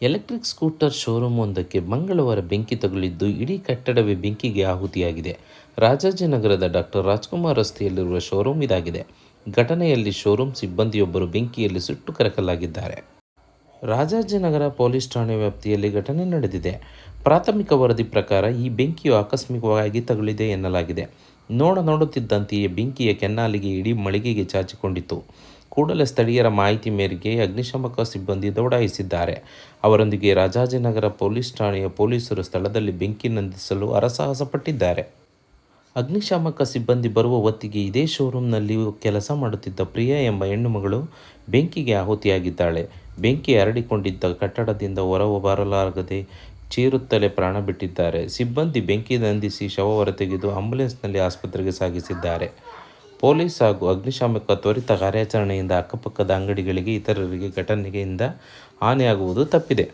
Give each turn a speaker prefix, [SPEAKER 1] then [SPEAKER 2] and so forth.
[SPEAKER 1] Electric scooter showroom ಒಂದಕ್ಕೆ ಮಂಗಳವಾರ ಬೆಂಕಿ ತಗುಲಿದ್ದು ಇಡೀ ಕಟ್ಟಡವೇ ಬೆಂಕಿಗೆ ಆಹುತಿಯಾಗಿದೆ. ರಾಜಾಜಿನಗರದ ಡಾಕ್ಟರ್ ರಾಜ್ಕುಮಾರ್ ರಸ್ತೆಯಲ್ಲಿರುವ ಶೋರೂಮ್ ಇದಾಗಿದೆ. ಘಟನೆಯಲ್ಲಿ ಶೋರೂಮ್ ಸಿಬ್ಬಂದಿಯೊಬ್ಬರು ಬೆಂಕಿಯಲ್ಲಿ ಸುಟ್ಟು ಕರಕಲಾಗಿದ್ದಾರೆ. ರಾಜಾಜಿನಗರ ಪೊಲೀಸ್ ಠಾಣೆ ವ್ಯಾಪ್ತಿಯಲ್ಲಿ ಘಟನೆ ನಡೆದಿದೆ. ಪ್ರಾಥಮಿಕ ವರದಿ ಪ್ರಕಾರ ಈ ಬೆಂಕಿಯು ಆಕಸ್ಮಿಕವಾಗಿ ತಗುಲಿದೆ ಎನ್ನಲಾಗಿದೆ. ನೋಡುತ್ತಿದ್ದಂತೆಯೇ ಬೆಂಕಿಯ ಕೆನ್ನಾಲಿಗೆ ಇಡೀ ಮಳಿಗೆಗೆ ಚಾಚಿಕೊಂಡಿತು. ಕೂಡಲೇ ಸ್ಥಳೀಯರ ಮಾಹಿತಿ ಮೇರೆಗೆ ಅಗ್ನಿಶಾಮಕ ಸಿಬ್ಬಂದಿ ದೌಡಾಯಿಸಿದ್ದಾರೆ. ಅವರೊಂದಿಗೆ ರಾಜಾಜಿನಗರ ಪೊಲೀಸ್ ಠಾಣೆಯ ಪೊಲೀಸರು ಸ್ಥಳದಲ್ಲಿ ಬೆಂಕಿ ನಂದಿಸಲು ಹರಸಾಹಸ ಪಟ್ಟಿದ್ದಾರೆ. ಅಗ್ನಿಶಾಮಕ ಸಿಬ್ಬಂದಿ ಬರುವ ಹೊತ್ತಿಗೆ ಇದೇ ಶೋರೂಮ್ನಲ್ಲಿ ಕೆಲಸ ಮಾಡುತ್ತಿದ್ದ ಪ್ರಿಯಾ ಎಂಬ ಹೆಣ್ಣುಮಗಳು ಬೆಂಕಿಗೆ ಆಹುತಿಯಾಗಿದ್ದಾಳೆ. ಬೆಂಕಿ ಹರಡಿಕೊಂಡಿದ್ದ ಕಟ್ಟಡದಿಂದ ಹೊರಬರಲಾಗದೆ ಚೀರುತ್ತಲೇ ಪ್ರಾಣ ಬಿಟ್ಟಿದ್ದಾರೆ. ಸಿಬ್ಬಂದಿ ಬೆಂಕಿ ನಂದಿಸಿ ಶವ ಹೊರತೆಗೆದು ಆಂಬ್ಯುಲೆನ್ಸ್ನಲ್ಲಿ ಆಸ್ಪತ್ರೆಗೆ ಸಾಗಿಸಿದ್ದಾರೆ. ಪೊಲೀಸ್ ಹಾಗೂ ಅಗ್ನಿಶಾಮಕ ತ್ವರಿತ ಕಾರ್ಯಾಚರಣೆಯಿಂದ ಅಕ್ಕಪಕ್ಕದ ಅಂಗಡಿಗಳಿಗೆ, ಇತರರಿಗೆ ಘಟನೆಯಿಂದ ಹಾನಿಯಾಗುವುದು ತಪ್ಪಿದೆ.